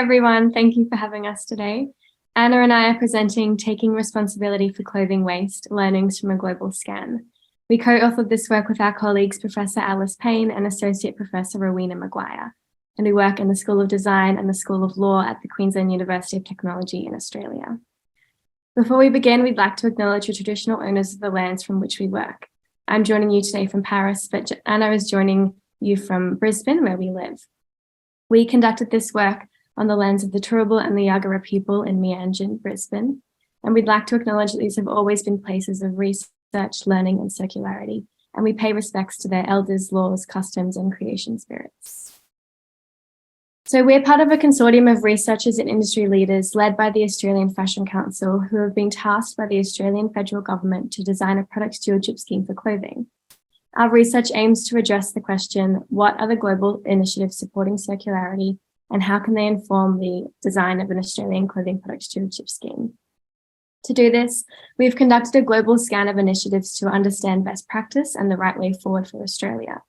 everyone. Thank you for having us today. Anna and I are presenting Taking Responsibility for Clothing Waste, Learnings from a Global Scan. We co-authored this work with our colleagues, Professor Alice Payne and Associate Professor Rowena Maguire, and we work in the School of Design and the School of Law at the Queensland University of Technology in Australia. Before we begin, we'd like to acknowledge the traditional owners of the lands from which we work. I'm joining you today from Paris, but Anna is joining you from Brisbane, where we live. We conducted this work on the lands of the Turrbal and the Yagara people in Meanjin, Brisbane, and we'd like to acknowledge that these have always been places of research, learning, and circularity, and we pay respects to their elders, laws, customs, and creation spirits. So we're part of a consortium of researchers and industry leaders led by the Australian Fashion Council, who have been tasked by the Australian federal government to design a product stewardship scheme for clothing. Our research aims to address the question, what are the global initiatives supporting circularity, and how can they inform the design of an Australian clothing product stewardship scheme? To do this, we've conducted a global scan of initiatives to understand best practice and the right way forward for Australia.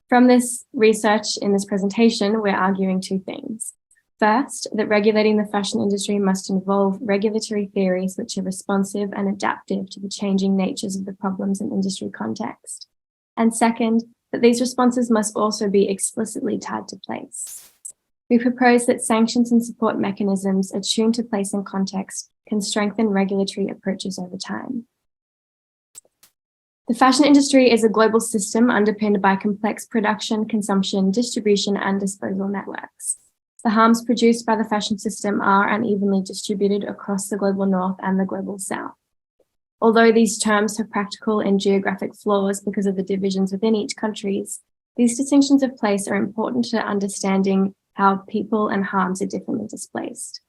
From this research in this presentation, we're arguing two things. First, that regulating the fashion industry must involve regulatory theories which are responsive and adaptive to the changing natures of the problems and industry context. And second, that these responses must also be explicitly tied to place. We propose that sanctions and support mechanisms attuned to place and context can strengthen regulatory approaches over time. The fashion industry is a global system underpinned by complex production, consumption, distribution, and disposal networks. The harms produced by the fashion system are unevenly distributed across the global north and the global south. Although these terms have practical and geographic flaws because of the divisions within each country, these distinctions of place are important to understanding how people and harms are differently displaced.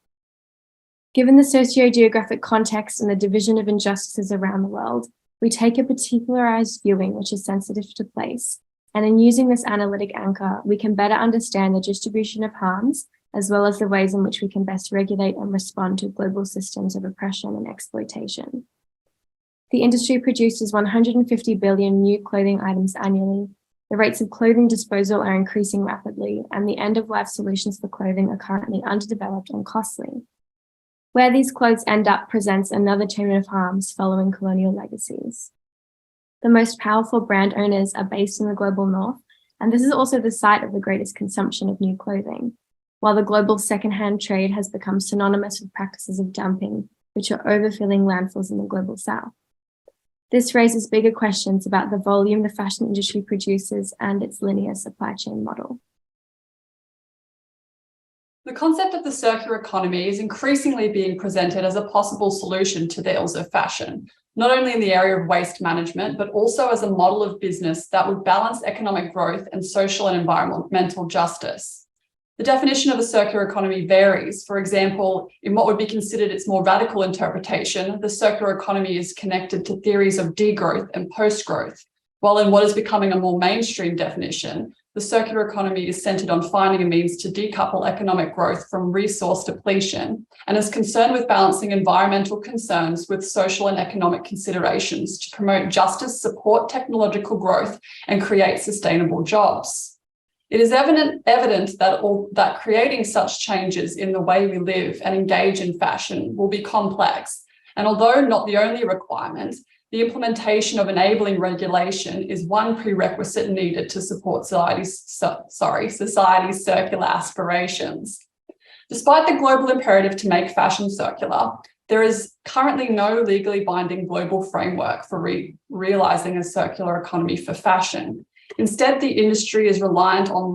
Given the socio-geographic context and the division of injustices around the world, we take a particularized viewing which is sensitive to place, and in using this analytic anchor, we can better understand the distribution of harms, as well as the ways in which we can best regulate and respond to global systems of oppression and exploitation. The industry produces 150 billion new clothing items annually. The rates of clothing disposal are increasing rapidly, and the end-of-life solutions for clothing are currently underdeveloped and costly. Where these clothes end up presents another chain of harms following colonial legacies. The most powerful brand owners are based in the global north, and this is also the site of the greatest consumption of new clothing, while the global second-hand trade has become synonymous with practices of dumping, which are overfilling landfills in the global south. This raises bigger questions about the volume the fashion industry produces and its linear supply chain model. The concept of the circular economy is increasingly being presented as a possible solution to the ills of fashion, not only in the area of waste management, but also as a model of business that would balance economic growth and social and environmental justice. The definition of a circular economy varies. For example, in what would be considered its more radical interpretation, the circular economy is connected to theories of degrowth and post-growth, while in what is becoming a more mainstream definition, the circular economy is centered on finding a means to decouple economic growth from resource depletion and is concerned with balancing environmental concerns with social and economic considerations to promote justice, support technological growth, and create sustainable jobs. It is evident that creating such changes in the way we live and engage in fashion will be complex, and although not the only requirement, the implementation of enabling regulation is one prerequisite needed to support society's circular aspirations. Despite the global imperative to make fashion circular, there is currently no legally binding global framework for realizing a circular economy for fashion. Instead, the industry is reliant on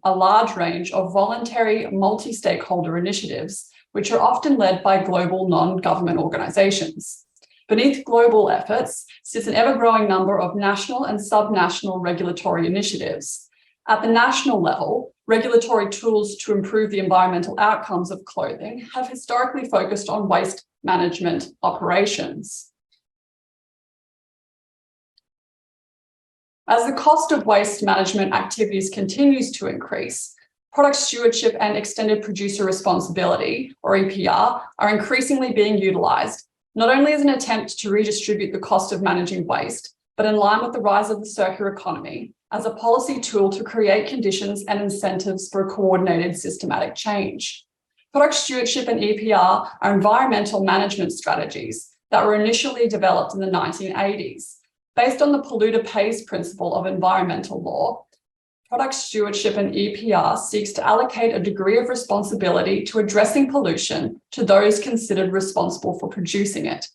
a large range of voluntary multi-stakeholder initiatives, which are often led by global non-government organizations. Beneath global efforts sits an ever-growing number of national and subnational regulatory initiatives. At the national level, regulatory tools to improve the environmental outcomes of clothing have historically focused on waste management operations. As the cost of waste management activities continues to increase, product stewardship and extended producer responsibility, or EPR, are increasingly being utilised, not only as an attempt to redistribute the cost of managing waste, but in line with the rise of the circular economy, as a policy tool to create conditions and incentives for coordinated systematic change. Product stewardship and EPR are environmental management strategies that were initially developed in the 1980s. Based on the polluter pays principle of environmental law, product stewardship and EPR seeks to allocate a degree of responsibility to addressing pollution to those considered responsible for producing it.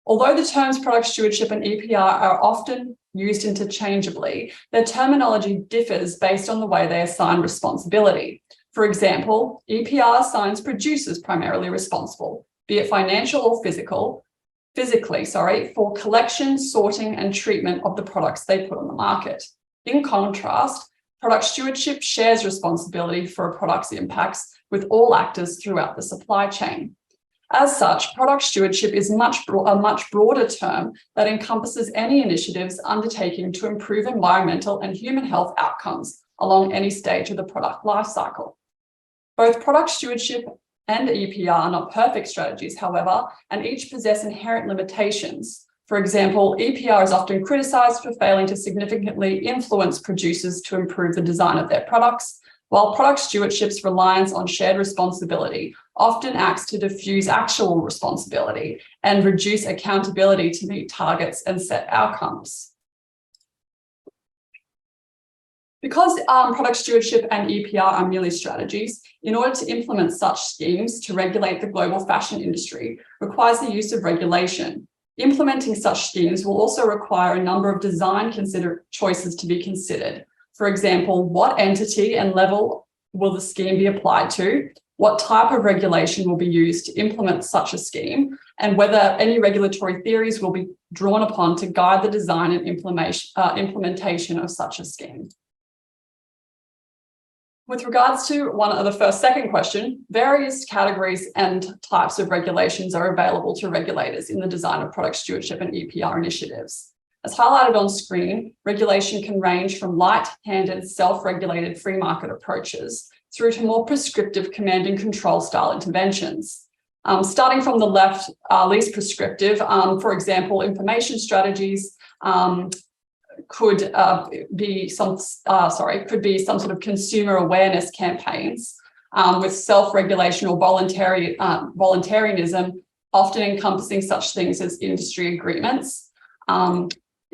Although the terms product stewardship and EPR are often used interchangeably, their terminology differs based on the way they assign responsibility. For example, EPR assigns producers primarily responsible, be it financial or physically, for collection, sorting, and treatment of the products they put on the market. In contrast, product stewardship shares responsibility for a product's impacts with all actors throughout the supply chain. As such, product stewardship is a much broader term that encompasses any initiatives undertaking to improve environmental and human health outcomes along any stage of the product lifecycle. Both product stewardship and EPR are not perfect strategies, however, and each possess inherent limitations. For example, EPR is often criticised for failing to significantly influence producers to improve the design of their products, while product stewardship's reliance on shared responsibility often acts to diffuse actual responsibility and reduce accountability to meet targets and set outcomes. Because product stewardship and EPR are merely strategies, in order to implement such schemes to regulate the global fashion industry requires the use of regulation. Implementing such schemes will also require a number of design choices to be considered. For example, what entity and level will the scheme be applied to? What type of regulation will be used to implement such a scheme? And whether any regulatory theories will be drawn upon to guide the design and implementation of such a scheme. With regards to second question, various categories and types of regulations are available to regulators in the design of product stewardship and EPR initiatives. As highlighted on screen, regulation can range from light-handed, self-regulated free market approaches through to more prescriptive command and control style interventions. Starting from the left, least prescriptive, for example, information strategies, could be some sort of consumer awareness campaigns with self-regulation or voluntarism, often encompassing such things as industry agreements.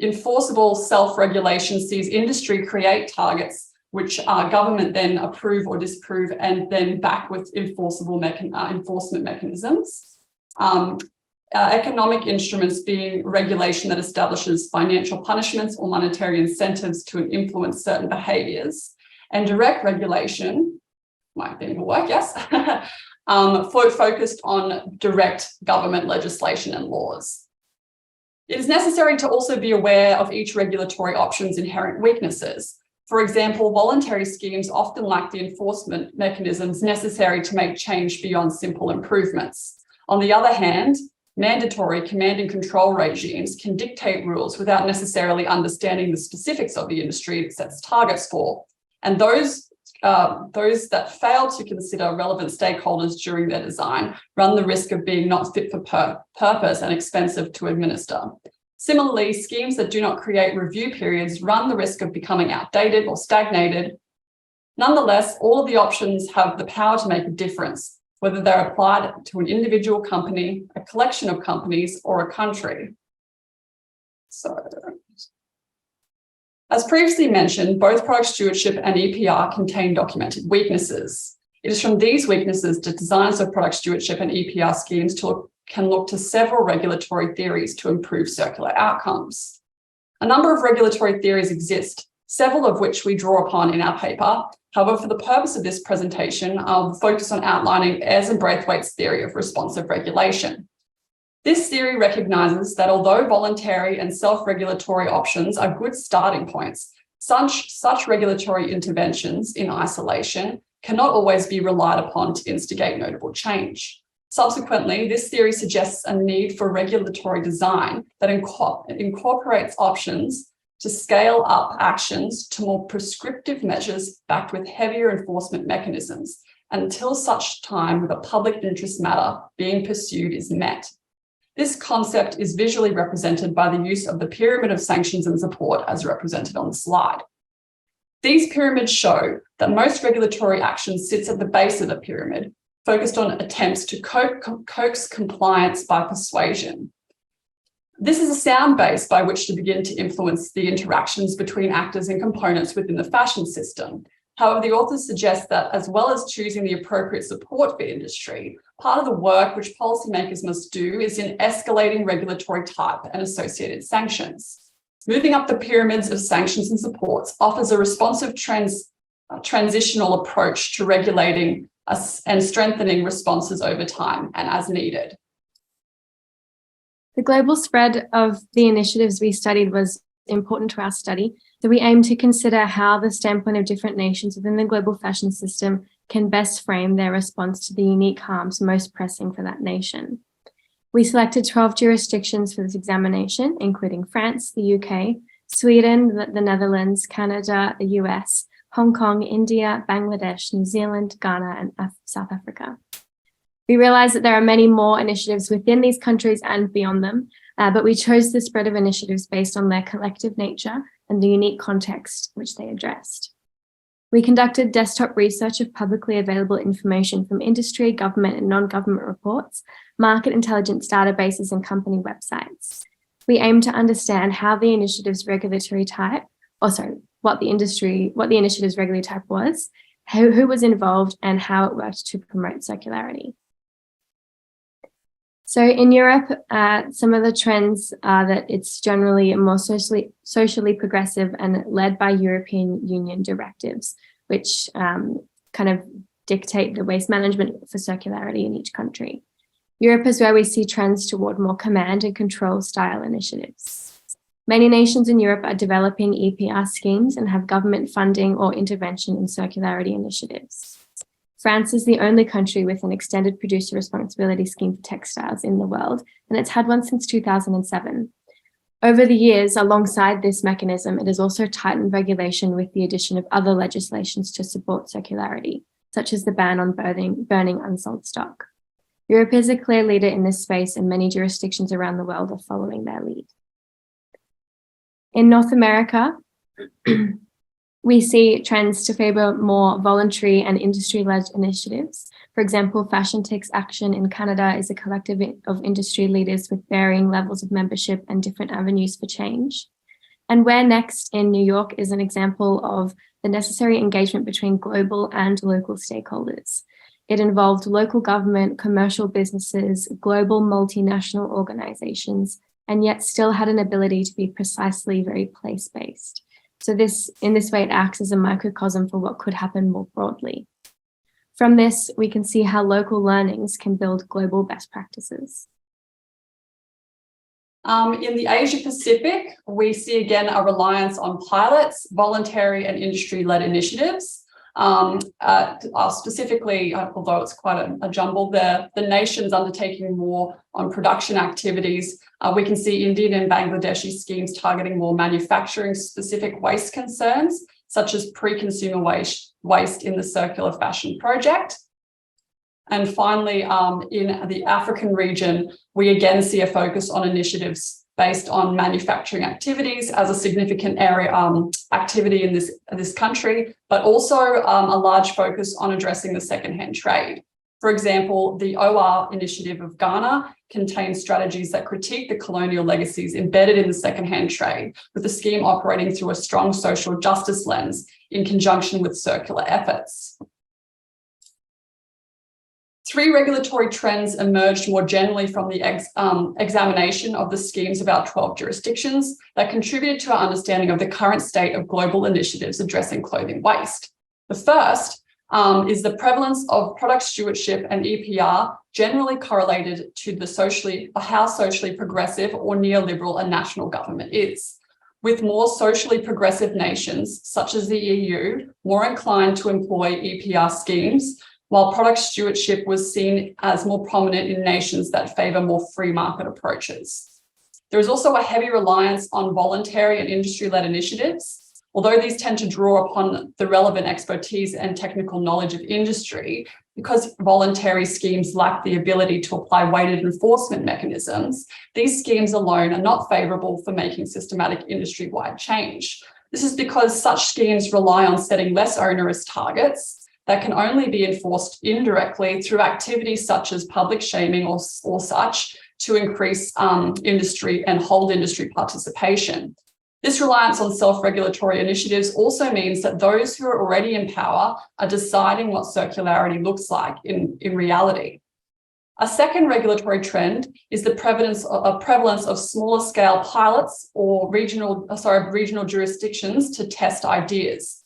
Enforceable self-regulation sees industry create targets which government then approve or disapprove and then back with enforcement mechanisms. Economic instruments being regulation that establishes financial punishments or monetary incentives to influence certain behaviours. And direct regulation, might be able to work, yes, focused on direct government legislation and laws. It is necessary to also be aware of each regulatory option's inherent weaknesses. For example, voluntary schemes often lack the enforcement mechanisms necessary to make change beyond simple improvements. On the other hand, mandatory command and control regimes can dictate rules without necessarily understanding the specifics of the industry it sets targets for. And those that fail to consider relevant stakeholders during their design run the risk of being not fit for purpose and expensive to administer. Similarly, schemes that do not create review periods run the risk of becoming outdated or stagnated. Nonetheless, all of the options have the power to make a difference, whether they're applied to an individual company, a collection of companies, or a country. So, as previously mentioned, both product stewardship and EPR contain documented weaknesses. It is from these weaknesses that designers of product stewardship and EPR schemes can look to several regulatory theories to improve circular outcomes. A number of regulatory theories exist, several of which we draw upon in our paper. However, for the purpose of this presentation, I'll focus on outlining Ayres and Braithwaite's theory of responsive regulation. This theory recognises that although voluntary and self-regulatory options are good starting points, such regulatory interventions in isolation cannot always be relied upon to instigate notable change. Subsequently, this theory suggests a need for regulatory design that incorporates options to scale up actions to more prescriptive measures backed with heavier enforcement mechanisms until such time the public interest matter being pursued is met. This concept is visually represented by the use of the pyramid of sanctions and support as represented on the slide. These pyramids show that most regulatory action sits at the base of the pyramid, focused on attempts to coax compliance by persuasion. This is a sound base by which to begin to influence the interactions between actors and components within the fashion system. However, the authors suggest that as well as choosing the appropriate support for industry, part of the work which policymakers must do is in escalating regulatory type and associated sanctions. Moving up the pyramids of sanctions and supports offers a responsive transitional approach to regulating and strengthening responses over time and as needed. The global spread of the initiatives we studied was important to our study, so we aim to consider how the standpoint of different nations within the global fashion system can best frame their response to the unique harms most pressing for that nation. We selected 12 jurisdictions for this examination, including France, the UK, Sweden, the Netherlands, Canada, the US, Hong Kong, India, Bangladesh, New Zealand, Ghana, and South Africa. We realize that there are many more initiatives within these countries and beyond them, but we chose the spread of initiatives based on their collective nature and the unique context which they addressed. We conducted desktop research of publicly available information from industry, government, and non-government reports, market intelligence databases, and company websites. We aimed to understand how the initiative's regulatory type, what the initiative's regulatory type was, who was involved, and how it worked to promote circularity. So in Europe, some of the trends are that it's generally more socially progressive and led by European Union directives, which kind of dictate the waste management for circularity in each country. Europe is where we see trends toward more command and control style initiatives. Many nations in Europe are developing EPR schemes and have government funding or intervention in circularity initiatives. France is the only country with an extended producer responsibility scheme for textiles in the world, and it's had one since 2007. Over the years, alongside this mechanism, it has also tightened regulation with the addition of other legislations to support circularity, such as the ban on burning unsold stock. Europe is a clear leader in this space, and many jurisdictions around the world are following their lead. In North America, we see trends to favor more voluntary and industry-led initiatives. For example, Fashion Takes Action in Canada is a collective of industry leaders with varying levels of membership and different avenues for change. And Where Next in New York is an example of the necessary engagement between global and local stakeholders. It involved local government, commercial businesses, global multinational organizations, and yet still had an ability to be precisely very place-based. So in this way, it acts as a microcosm for what could happen more broadly. From this, we can see how local learnings can build global best practices. In the Asia Pacific, we see again a reliance on pilots, voluntary and industry-led initiatives. Specifically, although it's quite a jumble there, the nations undertaking more on production activities. We can see Indian and Bangladeshi schemes targeting more manufacturing-specific waste concerns, such as pre-consumer waste in the Circular Fashion Project. And finally, in the African region, we again see a focus on initiatives based on manufacturing activities as a significant area activity in this country, but also a large focus on addressing the secondhand trade. For example, the OR initiative of Ghana contains strategies that critique the colonial legacies embedded in the secondhand trade, with the scheme operating through a strong social justice lens in conjunction with circular efforts. 3 regulatory trends emerged more generally from the examination of the schemes of our 12 jurisdictions that contributed to our understanding of the current state of global initiatives addressing clothing waste. The first is the prevalence of product stewardship and EPR generally correlated to how socially progressive or neoliberal a national government is, with more socially progressive nations, such as the EU, more inclined to employ EPR schemes, while product stewardship was seen as more prominent in nations that favour more free market approaches. There is also a heavy reliance on voluntary and industry-led initiatives. Although these tend to draw upon the relevant expertise and technical knowledge of industry, because voluntary schemes lack the ability to apply weighted enforcement mechanisms, these schemes alone are not favourable for making systematic industry-wide change. This is because such schemes rely on setting less onerous targets, that can only be enforced indirectly through activities such as public shaming or such to increase industry and hold industry participation. This reliance on self-regulatory initiatives also means that those who are already in power are deciding what circularity looks like in reality. A second regulatory trend is the prevalence of smaller scale pilots or regional jurisdictions to test ideas.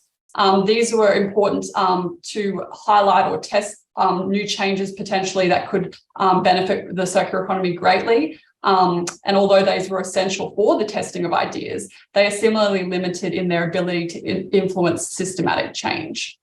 These were important to highlight or test new changes potentially that could benefit the circular economy greatly. And although these were essential for the testing of ideas, they are similarly limited in their ability to influence systematic change.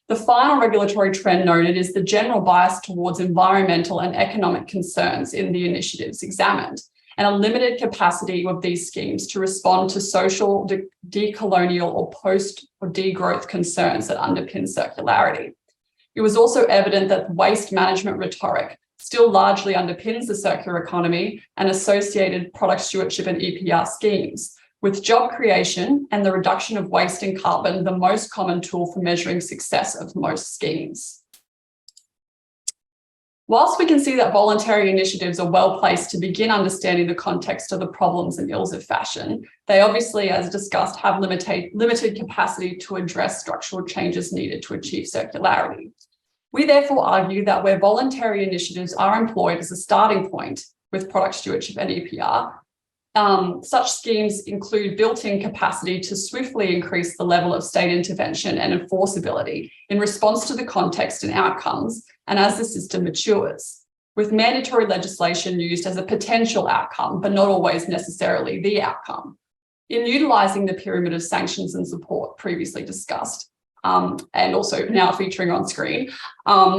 The final regulatory trend noted is the general bias towards environmental and economic concerns in the initiatives examined, and a limited capacity of these schemes to respond to social, decolonial, or post or degrowth concerns that underpin circularity. It was also evident that waste management rhetoric still largely underpins the circular economy and associated product stewardship and EPR schemes, with job creation and the reduction of waste and carbon the most common tool for measuring success of most schemes. Whilst we can see that voluntary initiatives are well placed to begin understanding the context of the problems and ills of fashion, they obviously, as discussed, have limited capacity to address structural changes needed to achieve circularity. We therefore argue that where voluntary initiatives are employed as a starting point with product stewardship and EPR, such schemes include built-in capacity to swiftly increase the level of state intervention and enforceability in response to the context and outcomes, and as the system matures, with mandatory legislation used as a potential outcome, but not always necessarily the outcome. In utilising the pyramid of sanctions and support previously discussed, and also now featuring on screen,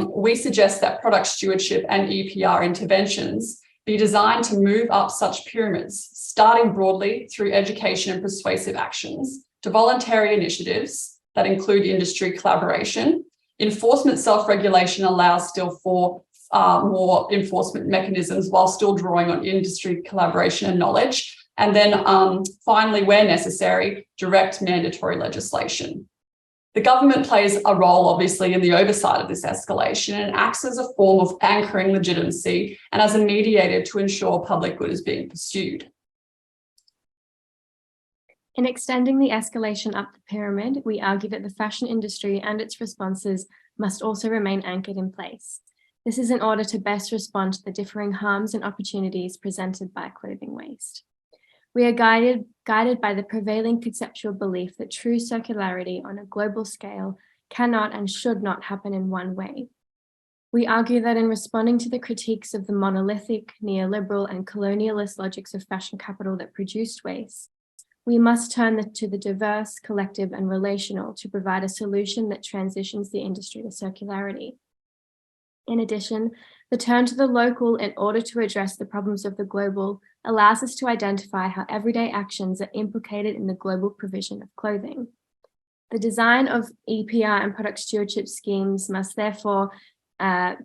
we suggest that product stewardship and EPR interventions be designed to move up such pyramids, starting broadly through education and persuasive actions to voluntary initiatives that include industry collaboration. Enforcement self-regulation allows still for more enforcement mechanisms while still drawing on industry collaboration and knowledge. And then finally, where necessary, direct mandatory legislation. The government plays a role, obviously, in the oversight of this escalation and acts as a form of anchoring legitimacy and as a mediator to ensure public good is being pursued. In extending the escalation up the pyramid, we argue that the fashion industry and its responses must also remain anchored in place. This is in order to best respond to the differing harms and opportunities presented by clothing waste. We are guided by the prevailing conceptual belief that true circularity on a global scale cannot and should not happen in one way. We argue that in responding to the critiques of the monolithic, neoliberal, and colonialist logics of fashion capital that produced waste, we must turn to the diverse, collective, and relational to provide a solution that transitions the industry to circularity. In addition, the turn to the local in order to address the problems of the global allows us to identify how everyday actions are implicated in the global provision of clothing. The design of EPR and product stewardship schemes must therefore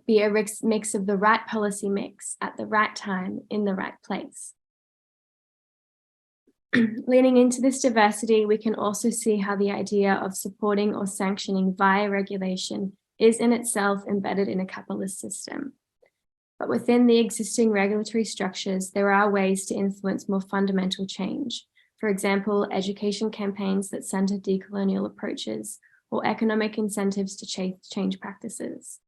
be a mix of the right policy mix at the right time in the right place. Leaning into this diversity, we can also see how the idea of supporting or sanctioning via regulation is in itself embedded in a capitalist system. But within the existing regulatory structures, there are ways to influence more fundamental change. For example, education campaigns that center decolonial approaches or economic incentives to change practices.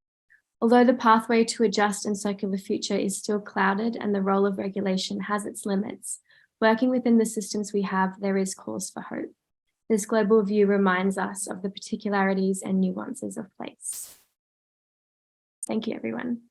Although the pathway to a just and circular future is still clouded and the role of regulation has its limits, working within the systems we have, there is cause for hope. This global view reminds us of the particularities and nuances of place. Thank you, everyone.